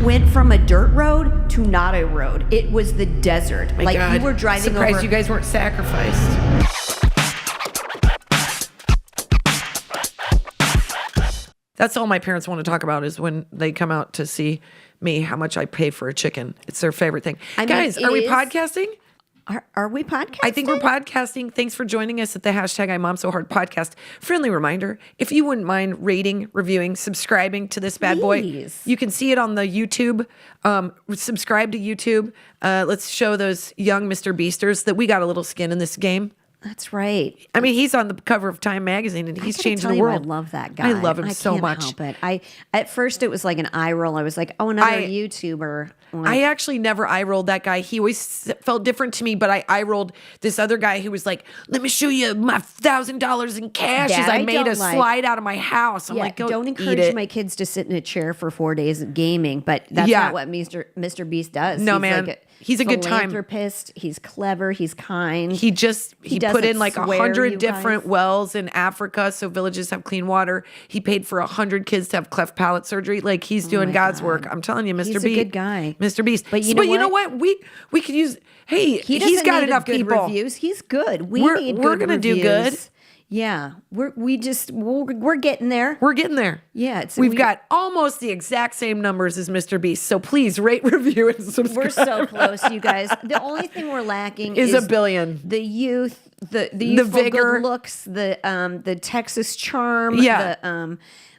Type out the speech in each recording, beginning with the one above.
went from a dirt road to not a road. It was the desert. My God. We were driving Surprised over. you guys weren't sacrificed. That's all my parents want to talk about is when they come out to see me, how much I pay for a chicken. It's their favorite thing. Guys, are we podcasting? Are we podcasting? I think we're podcasting. Thanks for joining us at the hashtag IMOMSOHARD podcast. Friendly reminder, if you wouldn't mind rating, reviewing, subscribing to this bad boy. You can see it on the YouTube. Subscribe to YouTube. Let's show those young Mr. Beasters that we got a little skin in this game. That's right. I mean, he's on the cover of Time magazine, and he's changing the world. I love that guy. I love him so much. I can't help it. At first, it was like an eye roll. I was like, oh, another YouTuber. I actually never eye rolled that guy. He always felt different to me, but I eye rolled this other guy who was like, let me show you my $1,000 in cash as I made a slide out of my house. I'm like, don't encourage my kids to sit in a chair for 4 days of gaming, but that's not what Mr. Beast does. No, man. He's a good time. Philanthropist. He's clever. He's kind. He put in like 100 different wells in Africa so villages have clean water. He paid for 100 kids to have cleft palate surgery. Like he's doing God's work. I'm telling you, Mr. Beast. He's a good guy. Mr. Beast. But you know what? We could use. Hey, he's got enough good people. Reviews. He's good. We're gonna do good. Yeah, we're getting there. We're getting there. Yeah, we've got almost the exact same numbers as Mr. Beast. So please rate, review, and subscribe. We're so close, you guys. The only thing we're lacking is a billion. The youth, the vigor, good looks, the Texas charm.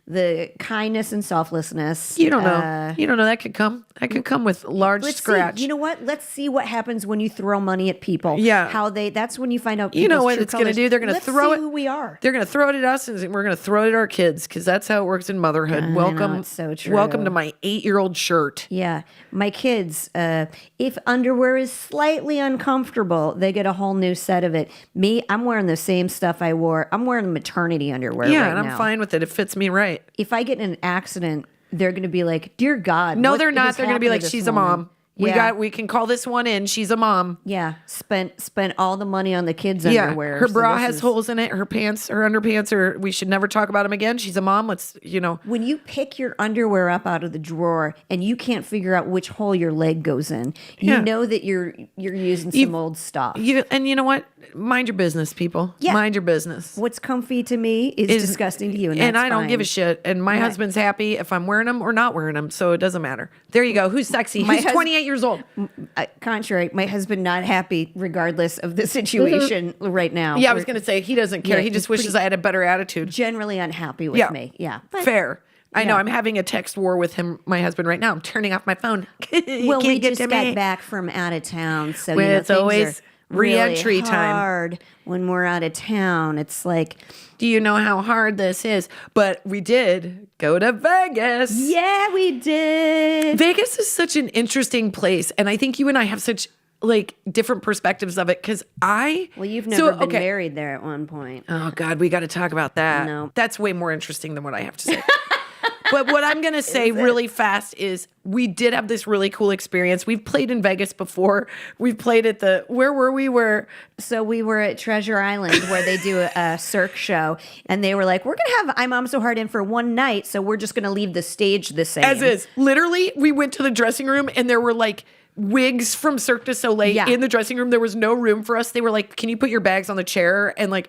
The kindness and selflessness. You don't know. You don't know. That could come. That could come with large scratch. You know what? Let's see what happens when you throw money at people. Yeah. That's when you find out. You know what it's going to do? They're going to throw it. Who we are. They're going to throw it at us, and we're going to throw it at our kids because that's how it works in motherhood. Welcome. It's so true. Welcome to my 8-year-old shirt. Yeah. My kids, if underwear is slightly uncomfortable, they get a whole new set of it. Me, I'm wearing the same stuff I wore. I'm wearing maternity underwear right now. Yeah, and I'm fine with it. It fits me right. If I get in an accident, they're going to be like, dear God. No, they're not. They're going to be like, she's a mom. Yeah. We can call this one in. She's a mom. Yeah. Spent all the money on the kids' underwear. Her bra has holes in it. Her pants, her underpants we should never talk about them again. She's a mom. When you pick your underwear up out of the drawer and you can't figure out which hole your leg goes in, you know that you're using some old stuff. And you know what? Mind your business, people. Yeah. Mind your business. What's comfy to me is disgusting to you. And I don't give a shit. And my husband's happy if I'm wearing them or not wearing them. So it doesn't matter. There you go. Who's sexy? Who's 28 years old? Contrary, my husband not happy regardless of the situation right now. Yeah, I was going to say he doesn't care. He just wishes I had a better attitude. Generally unhappy with me. Yeah. Fair. I know. I'm having a text war with my husband right now. I'm turning off my phone. Well, we just got back from out of town. So it's always re-entry really time. Hard when we're out of town. It's like, do you know how hard this is? But we did go to Vegas. Yeah, we did. Vegas is such an interesting place. And I think you and I have such different perspectives of it because you've never been married there at one point. Oh God, we got to talk about that. No. That's way more interesting than what I have to say. But what I'm going to say really fast is we did have this really cool experience. We've played in Vegas before. We've played at where were we? So we were at Treasure Island where they do a Cirque show. And they were like, we're going to have IMOMSOHARD in for one night. So we're just going to leave the stage the same. As is. Literally, we went to the dressing room and there were wigs from Cirque du Soleil in the dressing room. There was no room for us. They were like, can you put your bags on the chair? And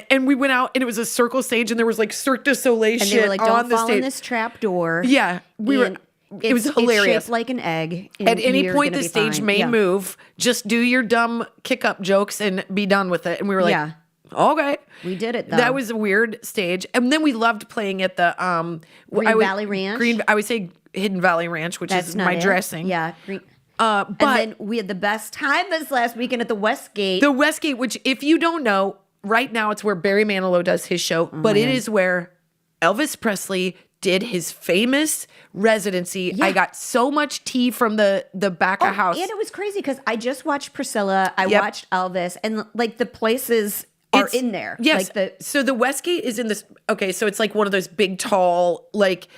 and we went out and it was a circle stage and there was Cirque du Soleil and shit they were like, don't fall in stage. this trap door. Yeah. It was hilarious. It's shaped like an egg. At any point, the stage may move. Just do your dumb kick-up jokes and be done with it. And we were like, okay. We did it, though. That was a weird stage. And then we loved playing at the... Valley Ranch? I would say Hidden Valley Ranch, which is my dressing. Yeah. But then we had the best time this last weekend at the Westgate. The Westgate, which if you don't know, right now it's where Barry Manilow does his show, but it is where Elvis Presley did his famous residency. Yeah. I got so much tea from the back of house. And it was crazy because I just watched Priscilla. I watched Elvis and the places are in there. Yes. So the Westgate is in this. Okay. So it's one of those big, tall,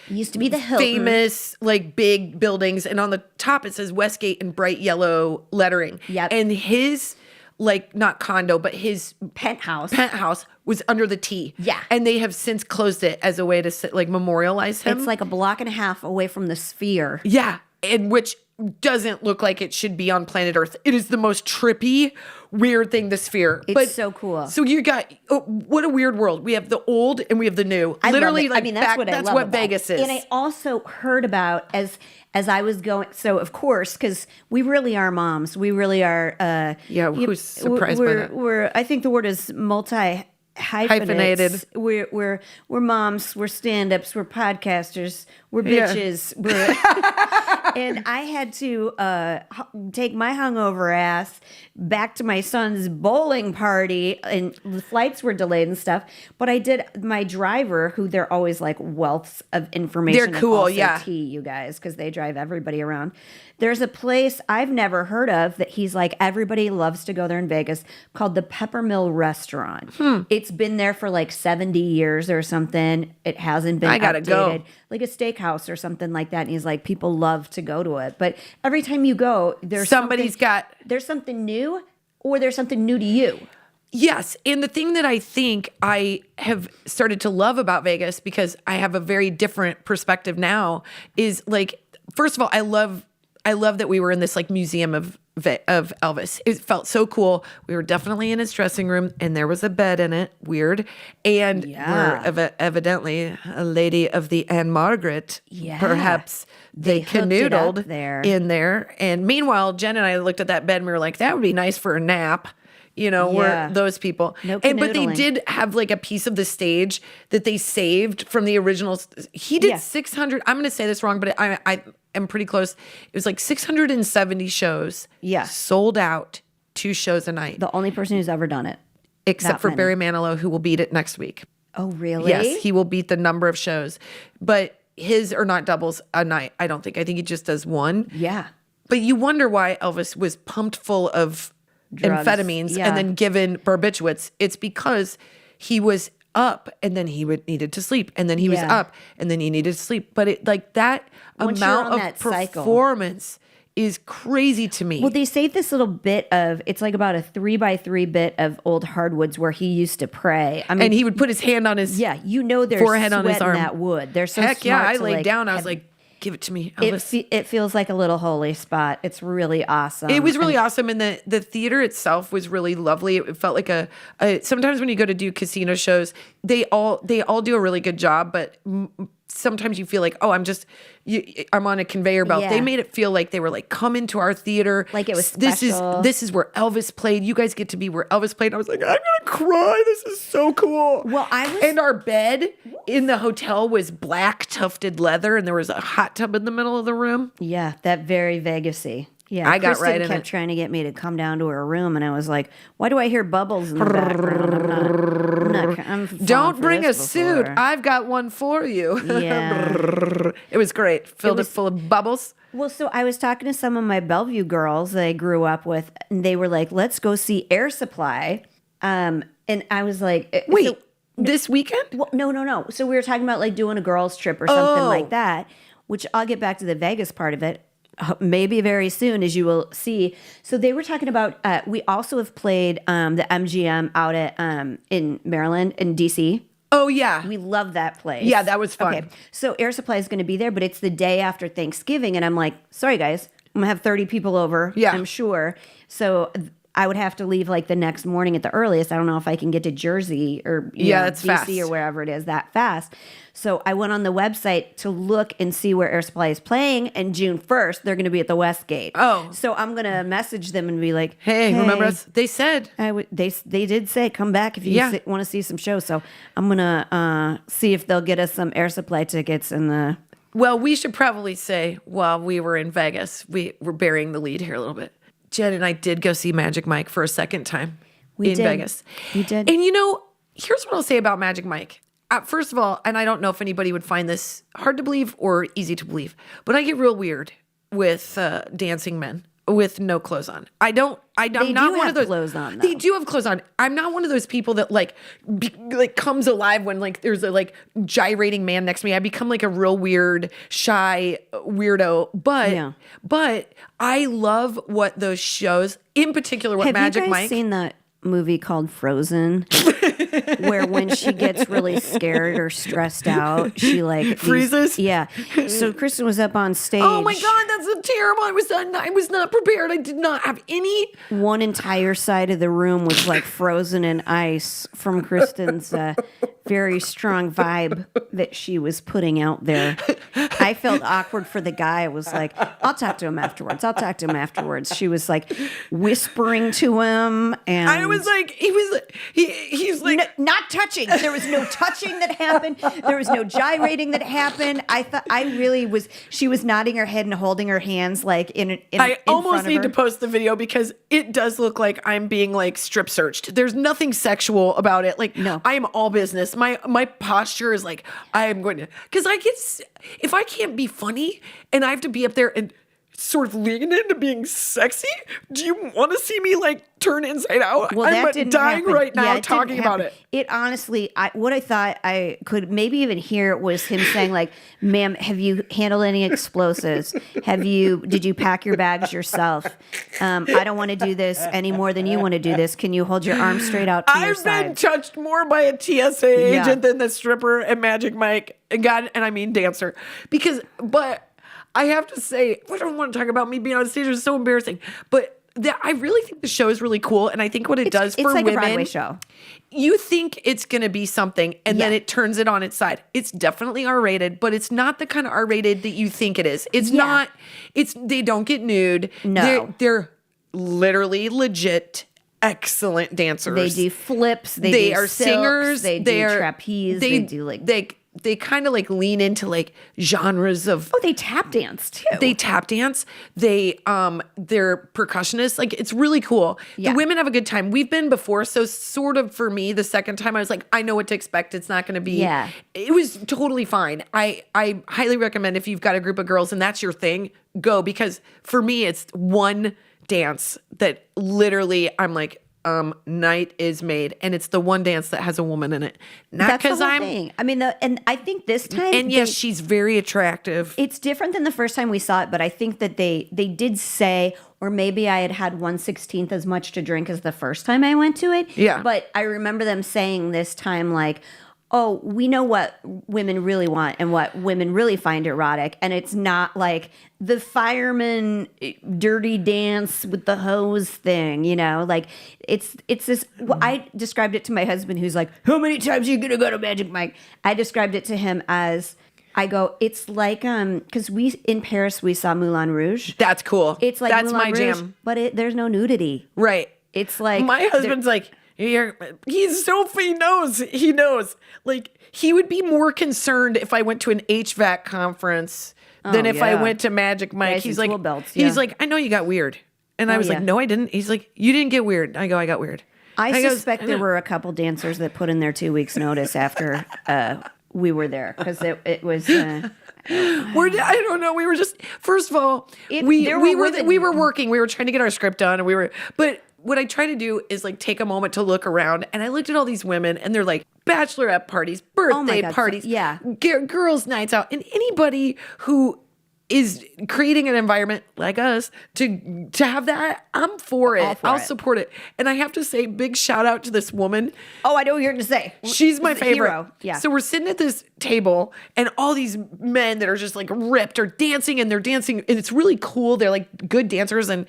used to be the Hilton. Famous, big buildings. And on the top it says Westgate in bright yellow lettering. Yep. And his like not condo, but his penthouse was under the T. Yeah. And they have since closed it as a way to like memorialize him. It's like a block and a half away from the Sphere. Yeah. And which doesn't look like it should be on planet Earth. It is the most trippy, weird thing, the Sphere. It's so cool. So you got, what a weird world. We have the old and we have the new. I Literally, love it. like I mean, that's what I love about Vegas is. And I also heard about as I was going. So of course, because we really are moms. We really are. Who's surprised by that? I think the word is hyphenated. We're moms. We're stand-ups. We're podcasters. We're bitches. And I had to take my hungover ass back to my son's bowling party, and the flights were delayed and stuff. But I did my driver, who they're always like wealths of information. They're cool, and also tea, you guys, because they drive everybody around. There's a place I've never heard of that he's like, everybody loves to go there in Vegas, called the Peppermill Restaurant. It's been there for like 70 years or something. It hasn't been updated. Go. Like a steakhouse or something like that. And he's like, people love to go to it. But every time you go, there's something new, or there's something new to you. Yes. And the thing that I think I have started to love about Vegas, because I have a very different perspective now, is like, first of all, I love that we were in this like museum of Elvis. It felt so cool. We were definitely in his dressing room, and there was a bed in it. Weird. And we're evidently a lady of the Anne Margaret. Yeah. Perhaps they canoodled in there. And meanwhile, Jen and I looked at that bed and we were like, that would be nice for a nap. You know, we're those people. No but they did have like a piece of the stage that they saved from the original. He did 600. I'm going to say this wrong, but I am pretty close. It was like 670 shows. Yeah. Sold out 2 shows a night. The only person who's ever done it. Except for Barry Manilow, who will beat it next week. Oh, really? Yes, he will beat the number of shows. But his are not doubles a night, I don't think. I think he just does one. Yeah. But you wonder why Elvis was pumped full of drugs, amphetamines, and then given barbiturates. It's because he was up, and then he needed to sleep, and then he was up, and then he needed to sleep. But it like that Once amount of that performance is crazy to me. Well, they saved this little bit of, it's like about a 3x3 bit of old hardwoods where he used to pray. I mean, and he would put his hand on his there's forehead sweat on his arm. in that wood. They're so Heck yeah, I smart laid down. I was like, give it to me, Elvis. It feels like a little holy spot. It's really awesome. It was really awesome, and the theater itself was really lovely. It felt like a sometimes when you go to do casino shows, they all do a really good job, but sometimes you feel like, oh, I'm on a conveyor belt. Yeah. They made it feel like they were like, come into our theater. Like it was special. This is where Elvis played. You guys get to be where Elvis played. I was like, I'm gonna cry. This is so cool. Well, and our bed in the hotel was black tufted leather, and there was a hot tub in the middle of the room. Yeah, that very Vegas-y. Yeah, I got Kristin right in kept it. trying to get me to come down to her room, and I was like, "Why do I hear bubbles in the background?" I'm Don't bring a suit. before. I've got one for you. Yeah. It was great. Filled it full of bubbles. Well, so I was talking to some of my Bellevue girls that I grew up with, and they were like, "Let's go see Air Supply," and I was like, "Wait, this weekend?" Well, no. So we were talking about like doing a girls' trip or something like that, which I'll get back to the Vegas part of it. Maybe very soon, as you will see. So they were talking about, we also have played the MGM out at in Maryland, in DC. Oh, yeah. We love that place. Yeah, that was fun. Okay, so Air Supply is going to be there, but it's the day after Thanksgiving. And I'm like, sorry, guys, I'm going to have 30 people over, I'm sure. So I would have to leave like the next morning at the earliest. I don't know if I can get to Jersey or that's DC fast. or wherever it is that fast. So I went on the website to look and see where Air Supply is playing. And June 1st, they're going to be at the Westgate. Oh. So I'm going to message them and be like, hey, remember us? They said. They did say, come back if you want to see some shows. So I'm going to see if they'll get us some Air Supply tickets in the... Well, we should probably say while we were in Vegas, we were burying the lead here a little bit. Jen and I did go see Magic Mike for a second time in Vegas. We did. And here's what I'll say about Magic Mike. First of all, and I don't know if anybody would find this hard to believe or easy to believe, but I get real weird with dancing men. with no clothes on. I'm not one of those. Clothes on, they though. do have clothes on. I'm not one of those people that like comes alive when like there's a like gyrating man next to me. I become like a real weird, shy weirdo. But I love what those shows, in particular, what Magic Have you guys Mike. seen that movie called Frozen? Where when she gets really scared or stressed out, she like freezes. Yeah. So Kristin was up on stage. Oh my God, that's a terrible. I was not prepared. I did not have any. One entire side of the room was like frozen in ice from Kristin's very strong vibe that she was putting out there. I felt awkward for the guy. I was like, I'll talk to him afterwards. She was like whispering to him, and I was like, he's like, not touching. There was no touching that happened. There was no gyrating that happened. She was nodding her head and holding her hands like in I almost front of need her. to post the video because it does look like I'm being like strip searched. There's nothing sexual about it. Like, No. I am all business. My posture is like, I am going to, because if I can't be funny and I have to be up there and sort of lean into being sexy, do you want to see me like turn inside out? Well, that I'm didn't dying happen. right now Yeah, it didn't talking about happen. it. It honestly, what I thought I could maybe even hear was him saying like, "Ma'am, have you handled any explosives? Did you pack your bags yourself? I don't want to do this any more than you want to do this. Can you hold your arm straight out to your I've side?" been touched more by a TSA agent than the stripper at Magic Mike. And I mean dancer. But I have to say, I don't want to talk about me being on stage. It's so embarrassing. But I really think the show is really cool. And I think what it does for it's like women. a Broadway show. You think it's going to be something, and then it turns it on its side. It's definitely R-rated, but it's not the kind of R-rated that you think it is. It's not. They don't get nude. No. They're literally legit excellent dancers. They do flips. They are silks, singers. They do trapeze. They do like they kind of like lean into like genres of. Oh, they tap dance too. They tap dance. They're percussionists. Like, it's really cool. Yeah. The women have a good time. We've been before, so sort of for me, the second time I was like, I know what to expect. It's not going to be. Yeah. It was totally fine. I highly recommend if you've got a group of girls and that's your thing, go, because for me it's one dance that literally I'm like, night is made, and it's the one dance that has a woman in it. Not because I'm. Thing. I mean, and I think this time, And yes, she's very attractive. it's different than the first time we saw it, but I think that they did say, or maybe I had 1/16 as much to drink as the first time I went to it. Yeah. But I remember them saying this time, like, oh, we know what women really want and what women really find erotic. And it's not like the fireman dirty dance with the hose thing, you know, like it's this. Well, I described it to my husband, who's like, how many times are you going to go to Magic Mike? I described it to him as, I go, it's like, because in Paris, we saw Moulin Rouge. That's cool. It's like that's Moulin my Rouge, jam. but there's no nudity. Right. It's like My husband's like, he's so, he knows. Like, he would be more concerned if I went to an HVAC conference than if I yeah. went to Magic Mike. Guys He's in like, tool belts, he's yeah. like, I know you got weird. And I was like, yeah. no, I didn't. He's like, you didn't get weird. I go, I got weird. I goes, suspect there were a couple dancers that put in their 2 weeks notice after we were there, because it was. I don't know. We were just, first of all, we were working. We were trying to get our script done, and but what I try to do is like take a moment to look around, and I looked at all these women, and they're like bachelorette parties, birthday God, parties, yeah. Girls' nights out, and anybody who is creating an environment like us to have that, I'm for it. I'll support it. And I have to say, big shout out to this woman. Oh, I know what you're going to say. She's my favorite. Hero. Yeah. So we're sitting at this table, and all these men that are just like ripped are dancing, and they're dancing, and it's really cool. They're like good dancers. And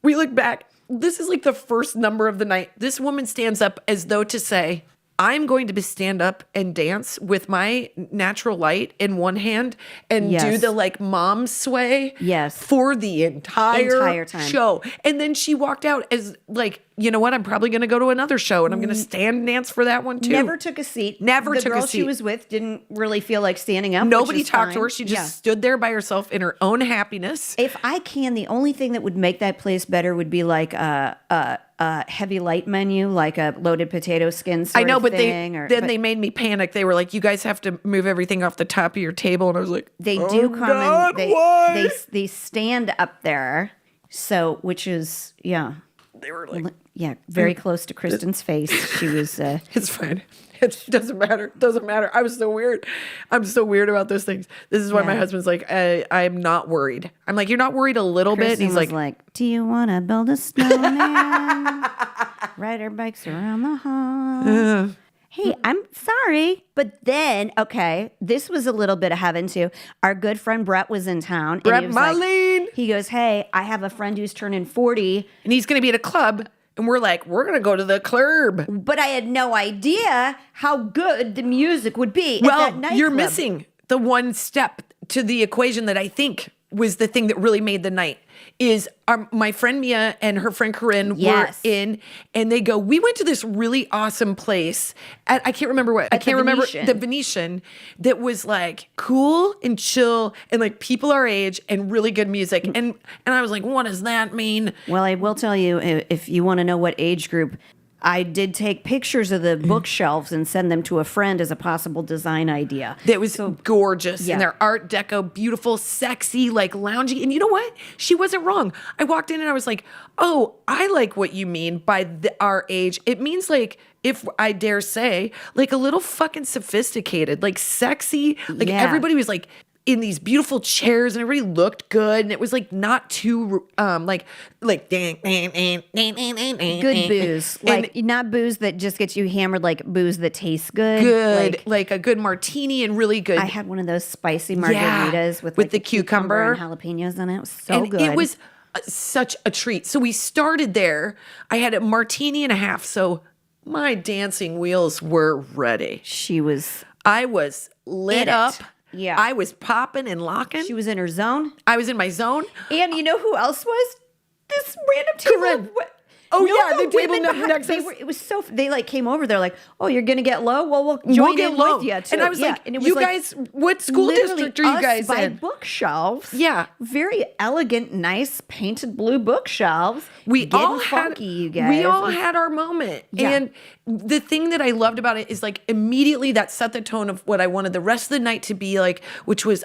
we look back. This is like the first number of the night. This woman stands up as though to say, I'm going to stand up and dance with my natural light in one hand and do the like mom sway for the entire time. show. And then she walked out as like, you know what? I'm probably going to go to another show, and I'm going to stand and dance for that one too. Never took a seat. The girl she was with didn't really feel like standing up. Nobody talked to her. She just stood there by herself in her own happiness. If I can, the only thing that would make that place better would be like a heavy light menu, like a loaded potato skin sort I know, of but thing. they made me panic. They were like, "You guys have to move everything off the top of your table," and I was like, They oh do come God, and why? they stand up there. So, which is, yeah. They were like, Yeah, very close to Kristin's face. She was. it's fine. It doesn't matter. Doesn't matter. I was so weird. I'm so weird about those things. This is why my husband's like, I'm not worried. I'm like, you're not worried a little bit? And he's like, do you want to build a snowman? Ride our bikes around the hall. Hey, I'm sorry. But then, okay, this was a little bit of heaven too. Our good friend Brett was in town. Brett and Marlene. He goes, hey, I have a friend who's turning 40. And he's going to be at a club. And we're like, we're going to go to the club. But I had no idea how good the music would be at Well, that nightclub. you're missing the one step to the equation that I think was the thing that really made the night. Is my friend Mia and her friend Corinne were in, and they go, we went to this really awesome place at, I can't remember what, I can't remember, the Venetian, that was like cool and chill and like people our age and really good music. And I was like, what does that mean? Well, I will tell you, if you want to know what age group, I did take pictures of the bookshelves and send them to a friend as a possible design idea. That was gorgeous. Yeah. And they're Art Deco, beautiful, sexy, like loungy. And you know what? She wasn't wrong. I walked in and I was like, oh, I like what you mean by our age. It means like, if I dare say, like a little fucking sophisticated, like sexy. Like everybody was like in these beautiful chairs and everybody looked good. And it was like not too like good booze. Like not booze that just gets you hammered, like booze that tastes good. Good. Like a good martini and really good. I had one of those spicy margaritas with the cucumber and jalapenos in it. It was so good. It was such a treat. So we started there. I had a martini and a half. So my dancing wheels were ready. I was lit up. Yeah. I was popping and locking. She was in her zone. I was in my zone. And you know who else was? This random table. The table next to us. It was so. They like came over. They're like, "Oh, you're gonna get low. Well, we'll join in with you too." And I was like, and it was "You guys, what school district are you guys by in?" Bookshelves. Yeah, very elegant, nice painted blue bookshelves. We all had you guys. We all had our moment. Yeah. And the thing that I loved about it is like immediately that set the tone of what I wanted the rest of the night to be like, which was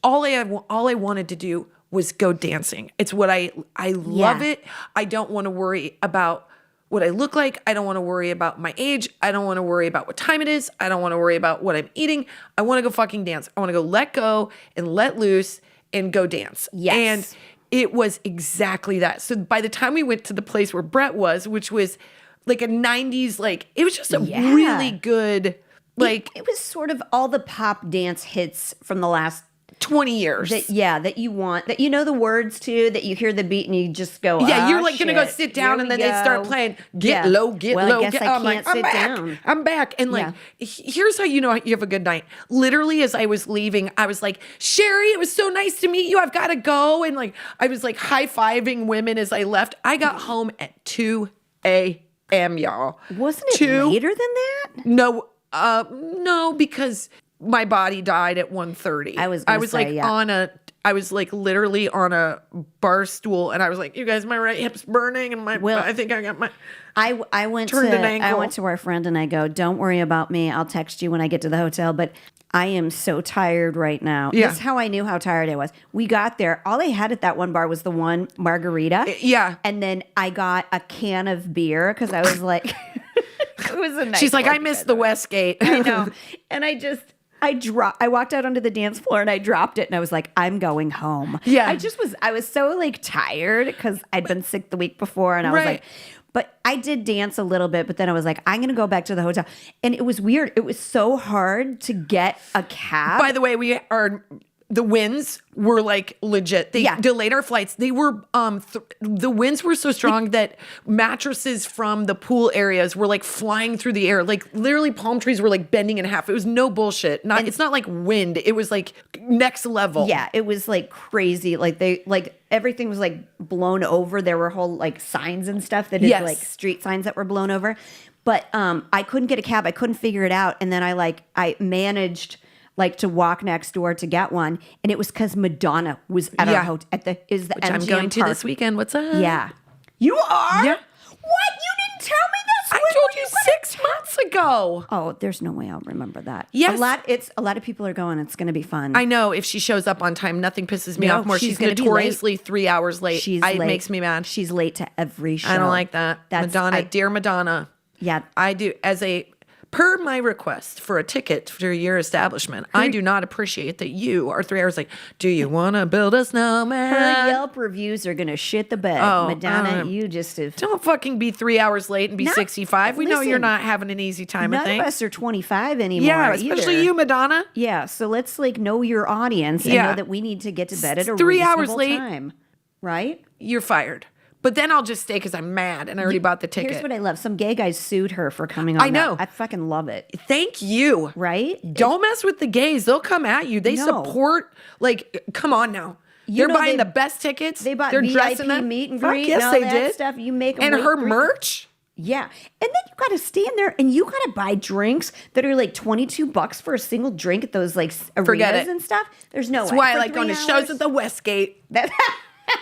all I wanted to do was go dancing. It's what I love it. I don't want to worry about what I look like. I don't want to worry about my age. I don't want to worry about what time it is. I don't want to worry about what I'm eating. I want to go fucking dance. I want to go let go and let loose and go dance. Yes. And it was exactly that. So by the time we went to the place where Brett was, which was like a 90s, like it was just a really good, like it was sort of all the pop dance hits from the last 20 years. That you want, that you know the words to, that you hear the beat and you just go, you're like going to go sit down and then they start playing, get low, get low. I guess I can't sit down. I'm back. And like, here's how you know you have a good night. Literally, as I was leaving, I was like, Sherry, it was so nice to meet you. I've got to go. And like, I was like high-fiving women as I left. I got home at 2 a.m., y'all. Wasn't it later than that? No, because my body died at 1:30. I was like literally on a bar stool, and I was like, "You guys, my right hip's burning, and I think I got my." I went to our friend and I go, "Don't worry about me. I'll text you when I get to the hotel." But I am so tired right now. Yeah. That's how I knew how tired I was. We got there. All they had at that one bar was the one margarita. Yeah, and then I got a can of beer because I was like, it was a nice. She's like, I missed the Westgate. I know, and I walked out onto the dance floor and I dropped it and I was like, I'm going home. Yeah. I was so like tired because I'd been sick the week before and I was like, but I did dance a little bit, but then I was like, I'm going to go back to the hotel. And it was weird. It was so hard to get a cab. By the way, the winds were like legit. They delayed our flights. They were the winds were so strong that mattresses from the pool areas were like flying through the air. Like literally palm trees were like bending in half. It was no bullshit. It's not like wind. It was like next level. Yeah, it was like crazy. Like everything was like blown over. There were whole like signs and stuff that is like street signs that were blown over. But I couldn't get a cab. I couldn't figure it out. And then I managed like to walk next door to get one, and it was because Madonna was at our hotel at the Which MGM I'm going to Park. this weekend. What's up? Yeah, you are. Yeah. What? You didn't tell me this? told you 6 months ago. Oh, there's no way I'll remember that. Yes. A lot of people are going. It's going to be fun. I know if she shows up on time, nothing pisses me No, off more. she's She's gonna be notoriously 3 hours late. She's It late. makes me mad. She's late to every show. I don't like that. Madonna, dear Madonna. Yeah. I do, per my request for a ticket to your establishment, I do not appreciate that you are 3 hours late. Do you want to build a snowman? Her Yelp reviews are going to shit the bed. Oh, Madonna, you just have... Don't fucking be 3 hours late and be 65. We know you're listen, not having an easy time of None things. of us are 25 anymore. Yeah, especially either. you, Madonna. Yeah, so let's know your audience and know that we need to get to bed at a 3 hours reasonable late. time. Right? You're fired. But then I'll just stay because I'm mad and I already bought the ticket. Here's what I love. Some gay guys sued her for coming on. I know. I fucking love it. Thank you. Right? Don't mess with the gays. They'll come at you. They No. support, come on now. They're buying the best tickets. They bought They're VIP dressing them. meet and Fuck greet yes, and all they that did. stuff. You make 'em and wait her for- merch. Yeah. And then you got to stand there and you got to buy drinks that are like $22 for a single drink at those Forget arenas it. and stuff. There's no That's way. why I For like going to 3 shows hours? at the Westgate.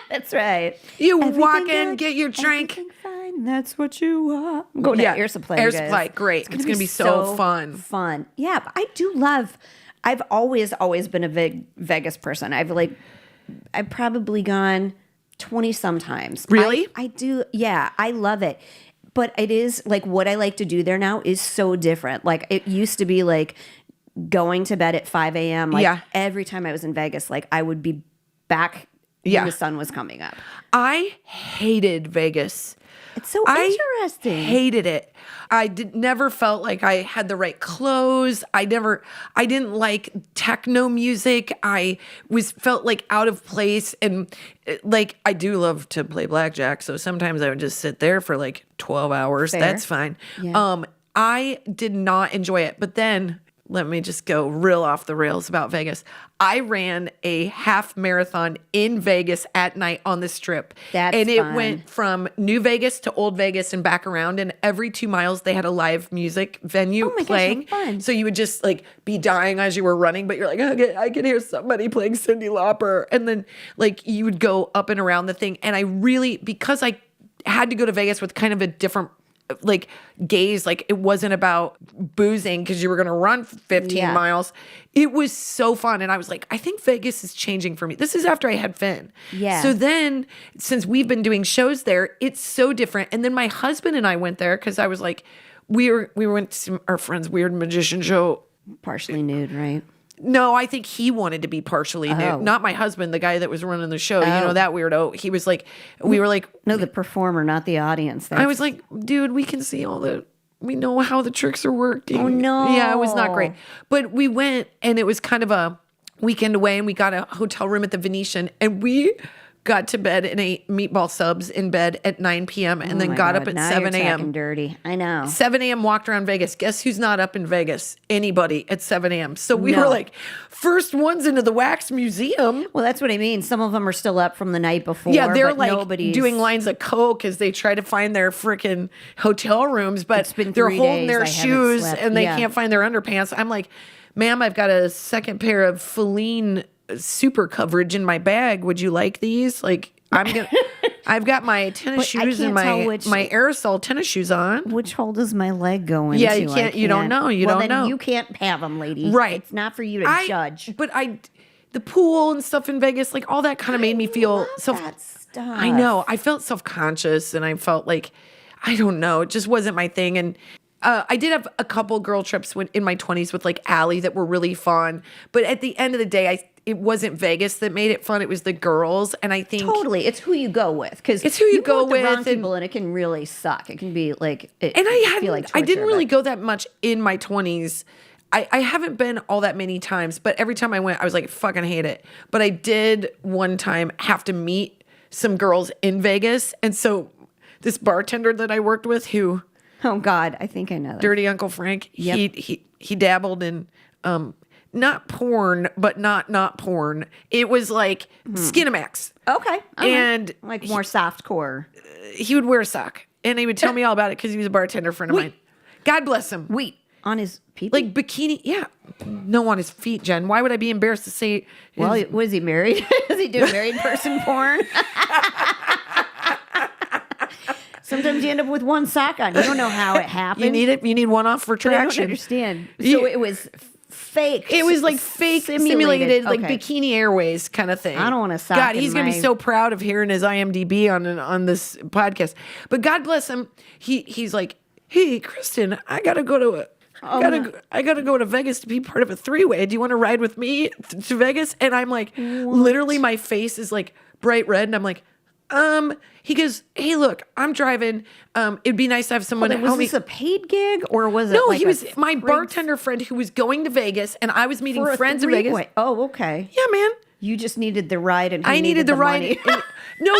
That's right. You Everything walk in, good, get your drink. everything fine, that's what you want. I'm going to Air Supply. Air you guys. Supply, great. It's gonna be so fun. Fun. Yeah, but I do love. I've always been a Vegas person. I've probably gone 20 sometimes. Really? I do. Yeah, I love it. But it is what I like to do there now is so different. Like it used to be going to bed at 5 a.m. Yeah. Every time I was in Vegas, I would be back when the sun was coming up. I hated Vegas. It's so interesting. I hated it. I never felt like I had the right clothes. I didn't like techno music. I felt out of place. And I do love to play blackjack. So sometimes I would just sit there for 12 hours. Fair. That's fine. Yeah. I did not enjoy it. But then let me just go real off the rails about Vegas. I ran a half marathon in Vegas at night on the Strip. That's and it fun. went from New Vegas to Old Vegas and back around. And every 2 miles, they had a live music venue playing. Gosh, how fun. So you would just be dying as you were running, but you're okay, I can hear somebody playing Cyndi Lauper. And then you would go up and around the thing. And I really, because I had to go to Vegas with kind of a different gaze, it wasn't about boozing because you were going to run 15 miles. It was so fun. And I was I think Vegas is changing for me. This is after I had Finn. Yeah. So then since we've been doing shows there, it's so different. And then my husband and I went there because I was we went to our friend's weird magician show. Partially nude, right? No, I think he wanted to be partially nude. Not my husband, the guy that was running the show. You know, that weirdo. He was we were No, the performer, not the audience. I was dude, we can see we know how the tricks are working. Oh, no. Yeah, it was not great. But we went and it was kind of a weekend away and we got a hotel room at the Venetian and we got to bed and ate meatball subs in bed at 9 p.m. and then got up at now 7 you're a.m. talking dirty. I know. 7 a.m. walked around Vegas. Guess who's not up in Vegas? Anybody at 7 a.m. So we No. were first ones into the wax museum. Well, that's what I mean. Some of them are still up from the night before. Yeah, they're but nobody's doing lines of coke as they try to find their freaking hotel rooms, but It's been they're 3 holding days. their I haven't shoes slept. and they Yeah. can't find their underpants. I'm ma'am, I've got a second pair of Feline super coverage in my bag. Would you like these? I've got my tennis But I shoes and can't tell my which- aerosol tennis shoes on. Which hole does my leg go into? Yeah, you can't- you don't know. You well, don't then know. You can't have them, lady. Right. It's not for you to judge. But the pool and stuff in Vegas, all that kind of made me feel that stuff. I know. I felt self-conscious and I felt I don't know. It just wasn't my thing. And I did have a couple girl trips in my 20s with Allie that were really fun. But at the end of the day, it wasn't Vegas that made it fun. It was the girls. And I think Totally. It's who you go with. Because It's who you go with. The wrong with and- people, and it can really suck. It can be and I feel hadn't, like I didn't torture, really but- go that much in my 20s. I haven't been all that many times, but every time I went, I was fucking hate it. But I did one time have to meet some girls in Vegas. And so this bartender that I worked with who, Oh God, I think I know that. Dirty Uncle Frank, Yep. he dabbled in not porn, but not porn. It was Skinamax. Okay. And more soft core. He would wear a sock. And he would tell me all about it because he was a bartender friend of mine. God bless him. Wait, on his people? Bikini, yeah. No, on his feet, Jen. Why would I be embarrassed to say? Well, was he married? Is he doing married person porn? So Sometimes you end up with one sock on. You don't know how it happened. You need it. You need one off for But I don't traction. understand. So it was fake. It was like fake simulated like Bikini Airways kind of thing. I don't want to sock. God, he's gonna be so proud of hearing his IMDb on this podcast. But God bless him. He's like, hey, Kristin, I gotta go to I gotta go to Vegas to be part of a 3-way. Do you want to ride with me to Vegas? And I'm like, literally, my face is like bright red, and I'm like, he goes, hey, look, I'm driving. It'd be nice to have someone help me. Was this a paid gig or was it? No, like he was my bartender friend who was going to Vegas, and I was meeting friends in Vegas. Oh, okay. Yeah, man. You just needed the ride, and I needed the ride. money. No,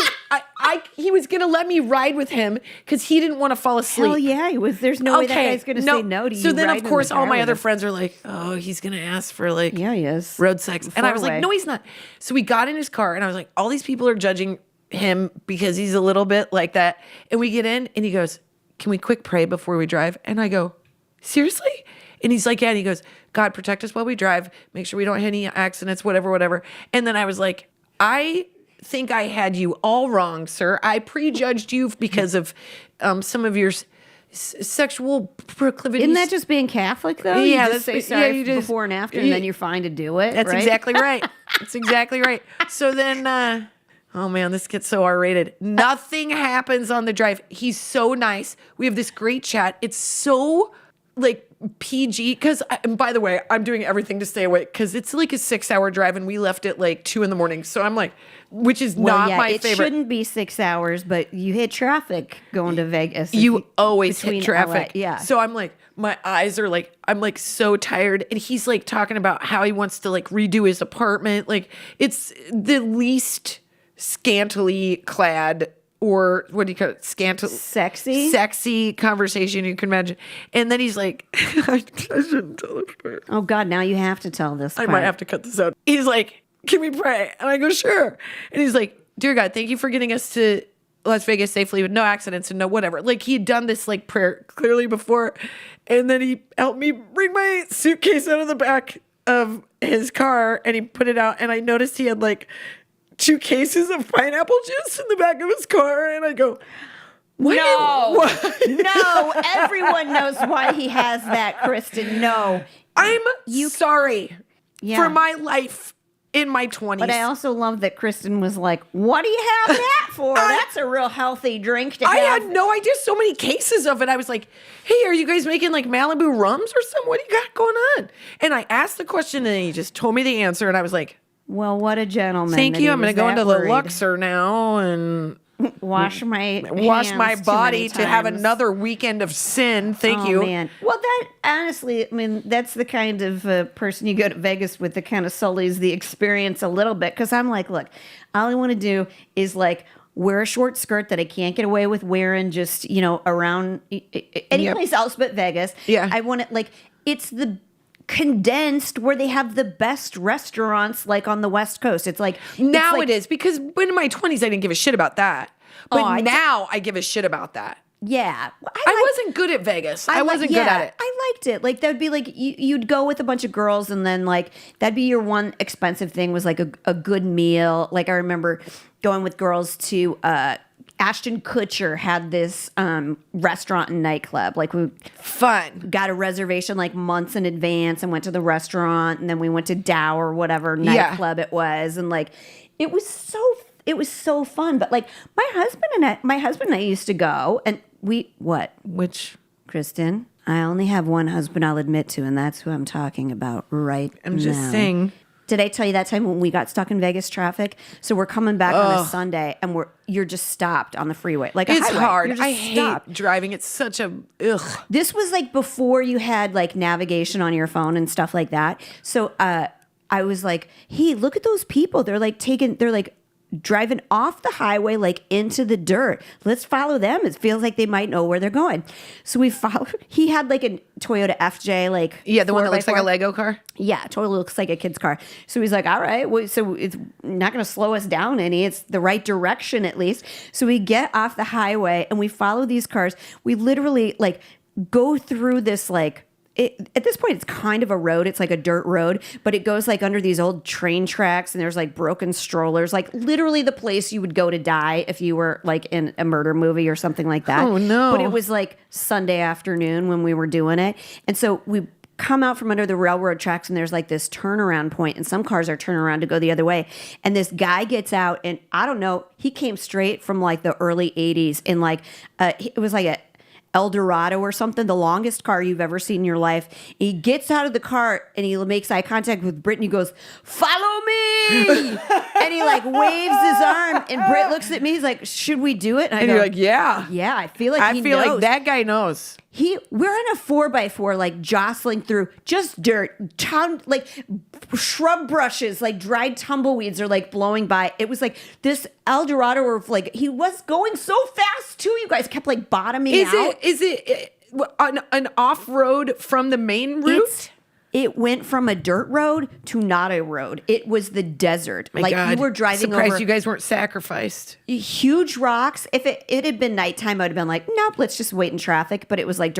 he was gonna let me ride with him because he didn't want to fall asleep. Hell yeah, he was. There's no way that guy's gonna say no to you. So then, of riding in course, the all car my with other him. friends are like, "Oh, he's gonna ask for like, Yeah, he is. road sex," and I was like, Four-way. "No, he's not." So we got in his car, and I was like, "All these people are judging him because he's a little bit like that." And we get in, and he goes, "Can we quick pray before we drive?" And I go, "Seriously?" And he's like, "Yeah." And he goes, "God, protect us while we drive. Make sure we don't have any accidents, whatever." And then I was like, I think I had you all wrong, sir. I prejudged you because of some of your sexual proclivities. Isn't that just being Catholic though? Yeah, you just say sorry before and after, and then you're fine to do it. That's right? exactly right. That's exactly right. So then, oh man, this gets so R-rated. Nothing happens on the drive. He's so nice. We have this great chat. It's so like PG because, by the way, I'm doing everything to stay awake because it's like a 6-hour drive and we left at like 2 a.m. So I'm like, which is not my it favorite. It shouldn't be 6 hours, but you hit traffic going to Vegas. You always hit between traffic. LA. Yeah. So I'm like, my eyes are like, I'm like so tired. And he's like talking about how he wants to like redo his apartment. Like it's the least scantily clad or what do you call it? Sexy conversation you can imagine. And then he's like, I shouldn't tell this part. Oh God, now you have to tell this I part. might have to cut this out. He's like, can we pray? And I go, sure. And he's like, dear God, thank you for getting us to Las Vegas safely with no accidents and no whatever. Like he had done this like prayer clearly before. And then he helped me bring my suitcase out of the back of his car and he put it out. And I noticed he had like 2 cases of pineapple juice in the back of his car. And I go, No, everyone knows why he has that, Kristin. No. I'm sorry Yeah. for my life in my 20s. But I also love that Kristin was like, what do you have that for? That's a real healthy drink to have. I had no idea so many cases of it. I was like, hey, are you guys making like Malibu rums or something? What do you got going on? And I asked the question and he just told me the answer. And I was like, well, what a gentleman. thank you. I'm going to go into the worried. Luxor now and wash my body to have another weekend of sin. Thank you. Man. Well, that honestly, I mean, that's the kind of person you go to Vegas with that kind of sullies the experience a little bit. Because I'm like, look, all I want to do is like wear a short skirt that I can't get away with wearing just, around any place else but Vegas. Yeah. I want it like it's the condensed where they have the best restaurants like on the West Coast. It's like now it's like, it is because when in my 20s I didn't give a shit about that. But now I give a shit about that. Yeah. I wasn't good at Vegas. I wasn't good at it. I liked it. Like that would be like you'd go with a bunch of girls and then like that'd be your one expensive thing was like a good meal. Like I remember going with girls to Ashton Kutcher had this restaurant and nightclub. Like we Fun. got a reservation like months in advance and went to the restaurant and then we went to Dow or whatever nightclub it was and like it was so fun. But like my husband and I used to go and Which Kristin, I only have one husband I'll admit to, and that's who I'm talking about right now. I'm just saying. Did I tell you that time when we got stuck in Vegas traffic? So we're coming back on a Sunday, and you're just stopped on the freeway. Like It's highway. hard. You're just I hate stopped. driving. It's such a ugh. This was like before you had like navigation on your phone and stuff like that. So I was like, hey, look at those people. They're like driving off the highway, like into the dirt. Let's follow them. It feels like they might know where they're going. So we followed. He had like a Toyota FJ, like Yeah, the one that looks like a 4x4. Lego car. Yeah, totally looks like a kid's car. So he's like, all right, well, so it's not going to slow us down any. It's the right direction at least. So we get off the highway and we follow these cars. We literally like go through this like at this point, it's kind of a road. It's like a dirt road, but it goes like under these old train tracks, and there's like broken strollers, like literally the place you would go to die if you were like in a murder movie or something like that. Oh, no. But it was like Sunday afternoon when we were doing it. And so we come out from under the railroad tracks, and there's like this turnaround point, and some cars are turning around to go the other way. And this guy gets out, and I don't know, he came straight from like the early 80s, and like it was like a Eldorado or something, the longest car you've ever seen in your life. He gets out of the car and he makes eye contact with Britt, and he goes, "Follow me!" And he like waves his arm, and Britt looks at me. He's like, "Should we do it?" And you're like, "Yeah, yeah." I feel like I feel knows. like that guy knows. We're in a 4x4, like jostling through just dirt, like shrub brushes, like dried tumbleweeds are like blowing by. It was like this Eldorado, of like, he was going so fast too. You guys kept like bottoming out. Is it an off road from the main route? It went from a dirt road to not a road. It was the desert. My like God. you were driving Surprised over you guys weren't sacrificed. huge rocks. If it had been nighttime, I'd have been like, nope, let's just wait in traffic. But it was like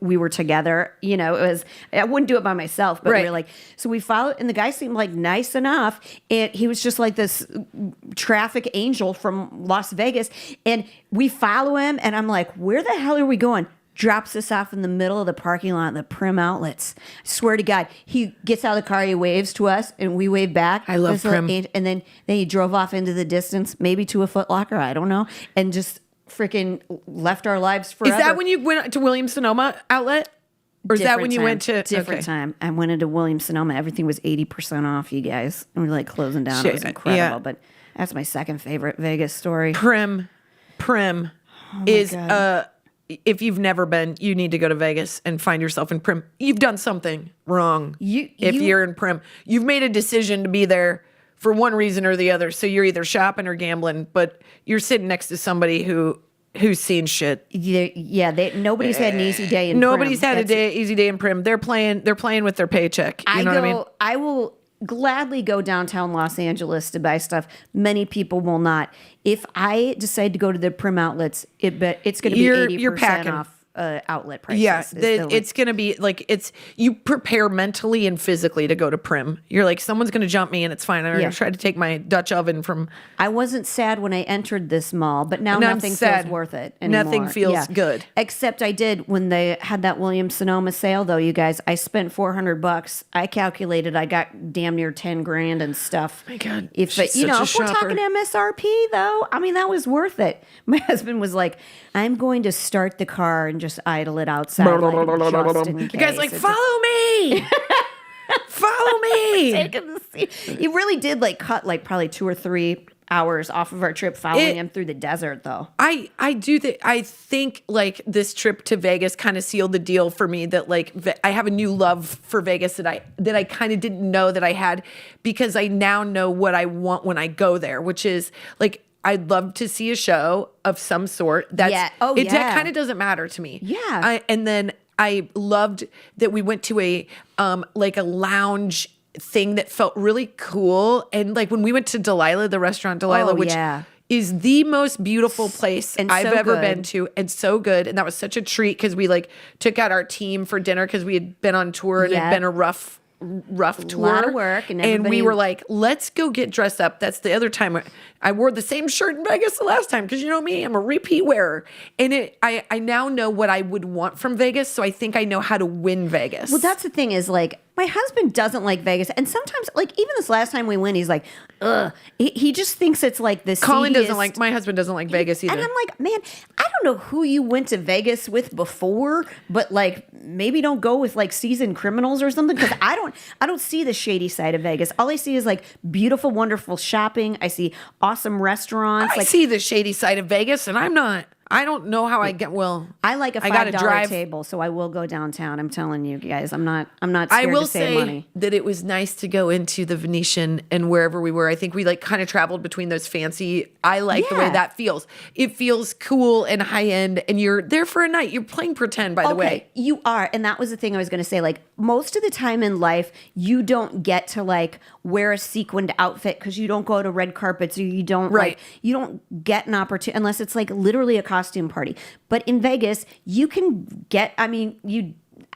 we were together. You know, I wouldn't do it by myself. But we were like, so we followed, and the guy seemed like nice enough. And he was just like this traffic angel from Las Vegas. And we follow him, and I'm like, where the hell are we going? Drops us off in the middle of the parking lot in the Prim Outlets. I swear to God, he gets out of the car, he waves to us, and we wave back. I love Prim. And then he drove off into the distance, maybe to a Foot Locker, I don't know, and just freaking left our lives forever. Is that when you went to Williams-Sonoma outlet? Or is that when you went to... Different time. I went into Williams-Sonoma. Everything was 80% off, you guys. And we were like closing down. It was incredible. But that's my second favorite Vegas story. Prim is... God. If you've never been, you need to go to Vegas and find yourself in Prim. You've done something wrong. If you're in Prim, you've made a decision to be there for one reason or the other. So you're either shopping or gambling, but you're sitting next to somebody who's seen shit. Nobody's had an easy day in Nobody's Prim. had easy day in Prim. They're playing with their paycheck. You know what I mean? I will gladly go downtown Los Angeles to buy stuff. Many people will not. If I decide to go to the Prim outlets, it's going to be 80% off outlet prices. Yeah, it's going to be like, you prepare mentally and physically to go to Prim. You're like, someone's going to jump me and it's fine. I'm going to try to take my Dutch oven from... I wasn't sad when I entered this mall, but now nothing feels worth it anymore. Nothing feels good. Except I did when they had that Williams-Sonoma sale, though, you guys. I spent $400. I calculated I got damn near 10 grand and stuff. My God. If we're talking MSRP, though, I mean, that was worth it. My husband was like, I'm going to start the car and just idle it outside. Just in case. The guy's like, follow me. Follow me. He really did like cut like probably 2 or 3 hours off of our trip following him through the desert, though. I think like this trip to Vegas kind of sealed the deal for me, that like I have a new love for Vegas that I kind of didn't know that I had, because I now know what I want when I go there, which is like, I'd love to see a show of some sort. That kind of doesn't matter to me. Yeah. And then I loved that we went to a like a lounge thing that felt really cool. And like when we went to Delilah, the restaurant Delilah, which is the most beautiful place I've ever been to, and so good. And that was such a treat, because we like took out our team for dinner because we had been on tour and it had been a rough tour, a lot of work, and we were like, let's go get dressed up. That's the other time I wore the same shirt in Vegas the last time, because you know me, I'm a repeat wearer, and I now know what I would want from Vegas, so I think I know how to win Vegas. Well, that's the thing, is like, my husband doesn't like Vegas, and sometimes, like, even this last time we went, he's like, ugh. He just thinks it's like the Colin seediest. doesn't like, my husband doesn't like Vegas either. And I'm like, man, I don't know who you went to Vegas with before, but like, maybe don't go with like seasoned criminals or something, because I don't see the shady side of Vegas. All I see is like beautiful, wonderful shopping. I see awesome restaurants. I see the shady side of Vegas, and I don't know how I get. Well, I like a $5 table, so I will go downtown. I'm telling you guys, I'm not scared I will to save money. That it was nice to go into the Venetian and wherever we were. I think we like kind of traveled between those fancy. I like the way that feels. It feels cool and high end, and you're there for a night. You're playing pretend, by the way. You are, and that was the thing I was going to say. Like, most of the time in life, you don't get to like wear a sequined outfit because you don't go to red carpets, or you don't like, you don't get an opportunity unless it's like literally a costume party. But in Vegas, you can get,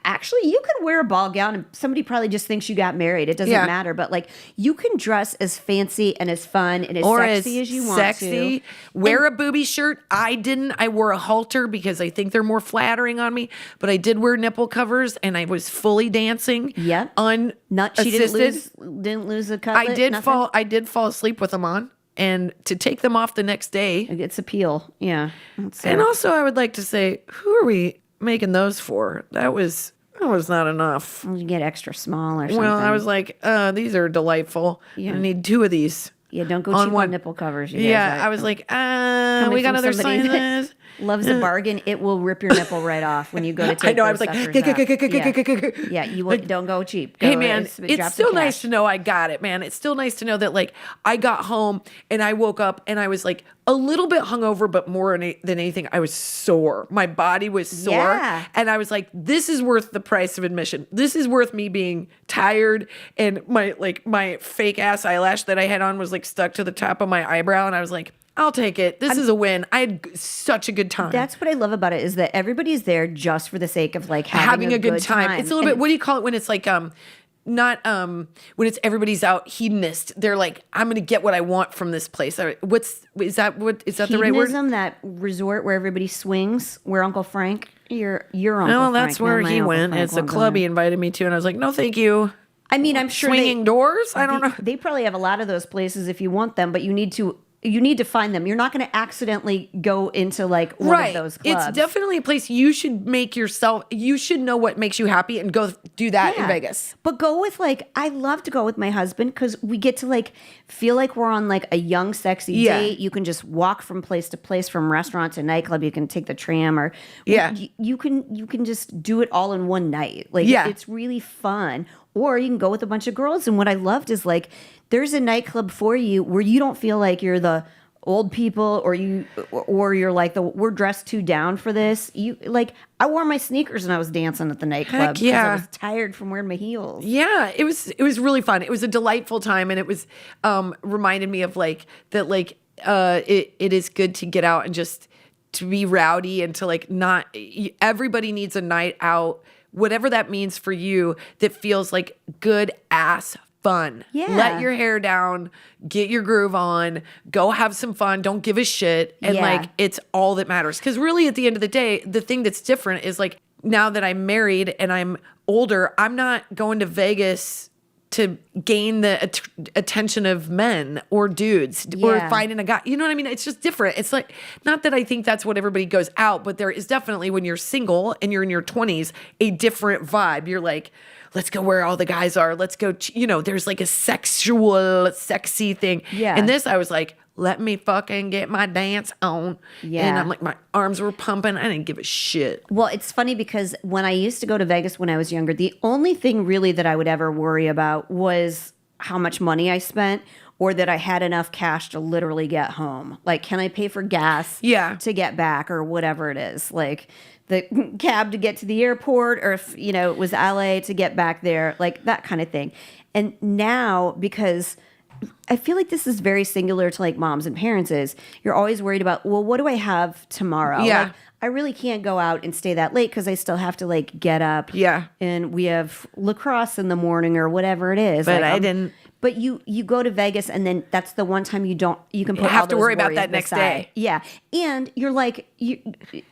actually, you could wear a ball gown and somebody probably just thinks you got married. It doesn't matter. But like, you can dress as fancy and as fun and as sexy as you want to. Wear a booby shirt. I didn't. I wore a halter because I think they're more flattering on me. But I did wear nipple covers and I was fully dancing. Yep. She didn't lose a cutlet. I did fall asleep with them on. And to take them off the next day. It's appeal. Yeah. And also I would like to say, who are we making those for? That was not enough. You get extra small or something. Well, I was like, these are delightful. Yeah. I need 2 of these. Yeah, don't go cheap on nipple covers. You guys, right? I was like, we got other sizes. Loves a bargain. It will rip your nipple right off when you go to take. I know. I was like, yeah. You don't go cheap. Hey man, it's still nice to know I got it, man. It's still nice to know that like I got home and I woke up and I was like a little bit hungover, but more than anything, I was sore. My body was sore, and I was like, this is worth the price of admission. This is worth me being tired, and my fake ass eyelash that I had on was like stuck to the top of my eyebrow, and I was like, I'll take it. This is a win. I had such a good time. That's what I love about it, is that everybody's there just for the sake of like having a good time. It's a little bit, what do you call it when it's like, not when it's everybody's out hedonist. They're like, I'm going to get what I want from this place. Is that the right word? Hedonism, that resort where everybody swings, where Uncle Frank, your Uncle Frank. No, that's where he went. It's a club he invited me to, and I was like, no, thank you. I mean, I'm sure swinging doors. I don't know. They probably have a lot of those places if you want them, but you need to find them. You're not going to accidentally go into like one of those clubs. It's definitely a place you should you should know what makes you happy and go do that in Vegas. But go with like, I love to go with my husband because we get to like feel like we're on like a young, sexy date. You can just walk from place to place, from restaurant to nightclub. You can take the tram or you can just do it all in one night. Like it's really fun. Or you can go with a bunch of girls. And what I loved is like, there's a nightclub for you where you don't feel like you're the old people or you're like we're dressed too down for this. I wore my sneakers and I was dancing at the nightclub because I was tired from wearing my heels. Yeah, it was really fun. It was a delightful time, and it was reminded me of like that it is good to get out and just to be rowdy and to like not everybody needs a night out, whatever that means for you, that feels like good ass fun. Yeah. Let your hair down, get your groove on, go have some fun, don't give a shit. And like, it's all that matters. Because really at the end of the day, the thing that's different is like, now that I'm married and I'm older, I'm not going to Vegas to gain the attention of men or dudes or finding a guy. You know what I mean? It's just different. It's like, not that I think that's what everybody goes out, but there is definitely, when you're single and you're in your 20s, a different vibe. You're like, let's go where all the guys are. Let's go, there's like a sexy thing. Yeah. And this, I was like, let me fucking get my dance on. Yeah. And I'm like, my arms were pumping. I didn't give a shit. Well, it's funny because when I used to go to Vegas when I was younger, the only thing really that I would ever worry about was how much money I spent, or that I had enough cash to literally get home. Like, can I pay for gas to get back, or whatever it is? Like the cab to get to the airport, or if, it was LA to get back there, like that kind of thing. And now, because I feel like this is very singular to like moms and parents, is you're always worried about, well, what do I have tomorrow? Yeah. Like, I really can't go out and stay that late because I still have to like get up. Yeah. And we have lacrosse in the morning or whatever it is. But I didn't. But you go to Vegas, and then that's the one time you can put have to worry about that next day. Yeah. And you're like,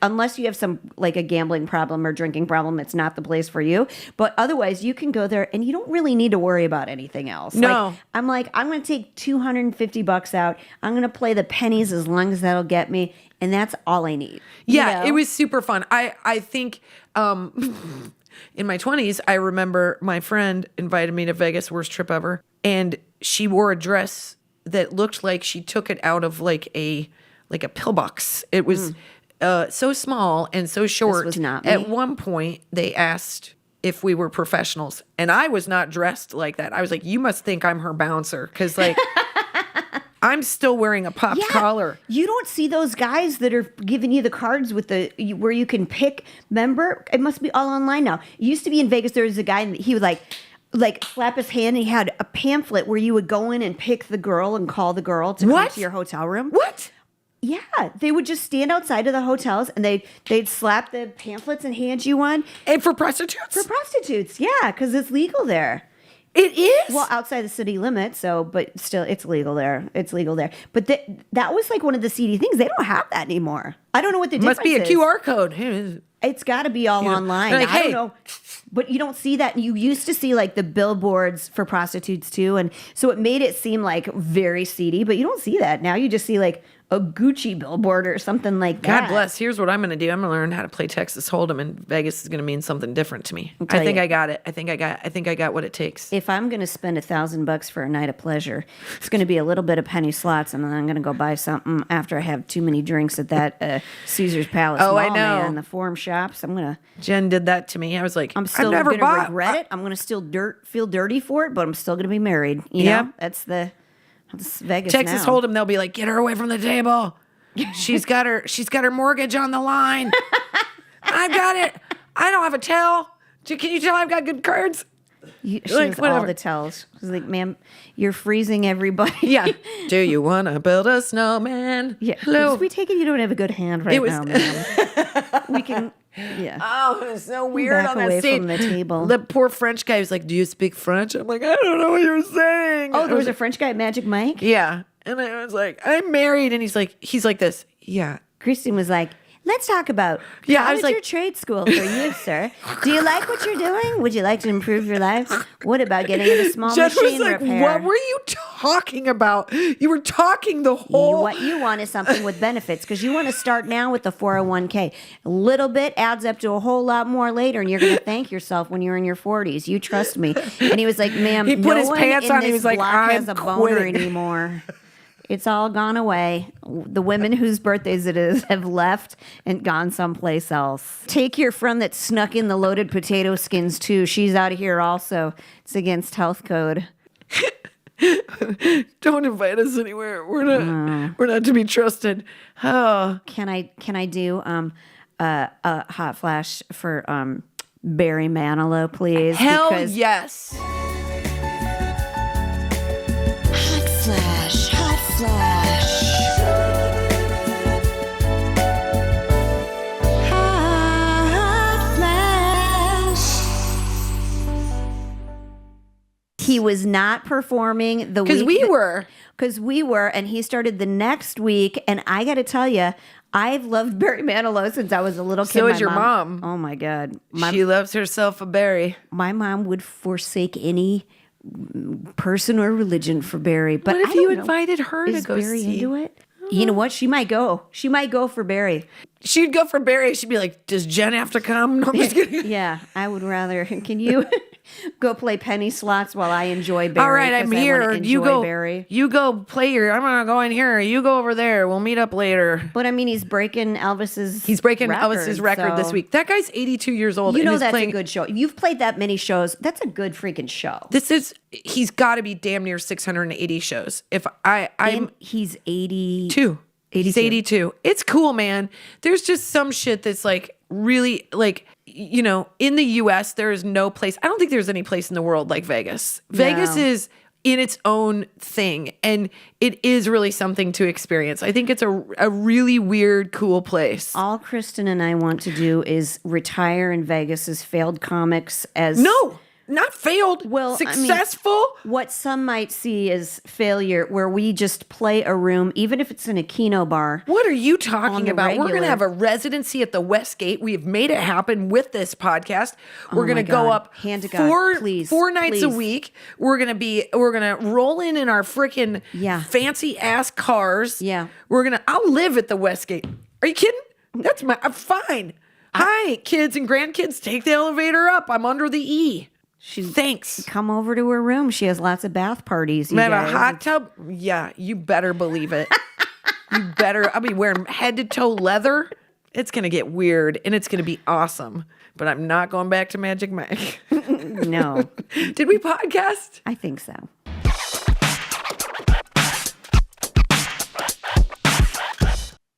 unless you have some like a gambling problem or drinking problem, it's not the place for you. But otherwise, you can go there and you don't really need to worry about anything else. No. I'm going to take $250 out. I'm going to play the pennies as long as that'll get me. And that's all I need. Yeah. It was super fun. I think, in my 20s, I remember my friend invited me to Vegas, worst trip ever. And she wore a dress that looked like she took it out of like a pillbox. It was so small and so short. This was not me. At one point, they asked if we were professionals. And I was not dressed like that. I was like, you must think I'm her bouncer. Because like, I'm still wearing a popped collar. You don't see those guys that are giving you the cards with where you can pick member. It must be all online now. It used to be in Vegas. There was a guy, and he would like slap his hand, and he had a pamphlet where you would go in and pick the girl and call the girl to come to your hotel room. What? Yeah, Yeah, they would just stand outside of the hotels and they'd slap the pamphlets and hand you one. And for prostitutes? For prostitutes, yeah, because it's legal there. It is? Well, outside the city limits, but still, it's legal there. It's legal there. But that was like one of the seedy things. They don't have that anymore. I don't know what the difference is. Must be a QR code. It's got to be all online. Like, I don't know. But you don't see that. You used to see like the billboards for prostitutes too. And so it made it seem like very seedy, but you don't see that. Now you just see like a Gucci billboard or something like that. God bless. Here's what I'm going to do. I'm going to learn how to play Texas Hold'em, and Vegas is going to mean something different to me. I think I got it. I think I got what it takes. If I'm going to spend $1,000 for a night of pleasure, it's going to be a little bit of penny slots, and then I'm going to go buy something after I have too many drinks at that Caesar's Palace Mall, I know. man, the Forum Shops. Jen did that to me. I was like, I'm still going to regret it. I'm going to still feel dirty for it, but I'm still going to be married. You know, that's Vegas Texas now. Hold'em. They'll be like, get her away from the table. She's got her mortgage on the line. I've got it. I don't have a tell. Can you tell I've got good cards? She has all the tells. She's like, ma'am, you're freezing everybody. Yeah. Do you want to build a snowman? Yeah. Hello. We take it you don't have a good hand now, ma'am. We can, yeah. Oh, it was so weird Back on that away stage. from the table. The poor French guy was like, do you speak French? I'm like, I don't know what you're saying. Oh, there was a French guy at Magic Mike? Yeah. And I was like, I'm married. And he's like this. Yeah. Kristin was like, let's talk about I was like, your trade school for you, sir. Do you like what you're doing? Would you like to improve your life? What about getting into small Jen machine was like, repair? what were you talking about? You were talking the whole... What you want is something with benefits because you want to start now with the 401k. A little bit adds up to a whole lot more later, and you're going to thank yourself when you're in your 40s. You trust me. And he was like, ma'am, he put his pants on. He was like, block has I'm a boner quitting anymore. It's all gone away. The women whose birthdays it is have left and gone someplace else. Take your friend that snuck in the loaded potato skins too. She's out of here also. It's against health code. Don't invite us anywhere. We're not to be trusted. Oh. Can I do a hot flash for Barry Manilow, please? Hell yes. Hot flash. Hot flash. He was not performing the week. Because we were, and he started the next week. And I got to tell you, I've loved Barry Manilow since I was a little kid. So is your mom. Oh, my God. She loves herself a Barry. My mom would forsake any person or religion for Barry. But what if you invited her to go Barry see? Into it? You know what? She might go. She might go for Barry. She'd go for Barry. She'd be like, does Jen have to come? No, I'm just kidding. Yeah, I would rather. Can you go play penny slots while I enjoy Barry? All right, I'm here. You go. Barry. You go play your. I'm gonna go in here. You go over there. We'll meet up later. But I mean, he's breaking Elvis's. He's breaking Elvis's record this week. That guy's 82 years old. You know and that's playing, a good show. You've played that many shows. That's a good freaking show. He's got to be damn near 680 shows. He's 82. He's 82. It's cool, man. There's just some shit that's like really like, you know, in the US, there is no place. I don't think there's any place in the world like Vegas. Vegas is in its own thing, and it is really something to experience. I think it's a really weird, cool place. All Kristin and I want to do is retire in Vegas as failed comics as... No! Not failed. Well, successful. I mean, what some might see as failure, where we just play a room, even if it's in a Keno bar. What are you talking about? Regular. We're going to have a residency at the Westgate. We've made it happen with this podcast. We're going to go up Hand to God. Please, four nights a week. We're going to roll in our freaking fancy ass cars. Yeah. I'll live at the Westgate. Are you kidding? I'm fine. Hi, kids and grandkids. Take the elevator up. I'm under the E. Thanks. Come over to her room. She has lots of bath parties. We have a hot tub. Yeah, you better believe it. I'll be wearing head to toe leather. It's going to get weird and it's going to be awesome. But I'm not going back to Magic Mike. No. Did we podcast? I think so.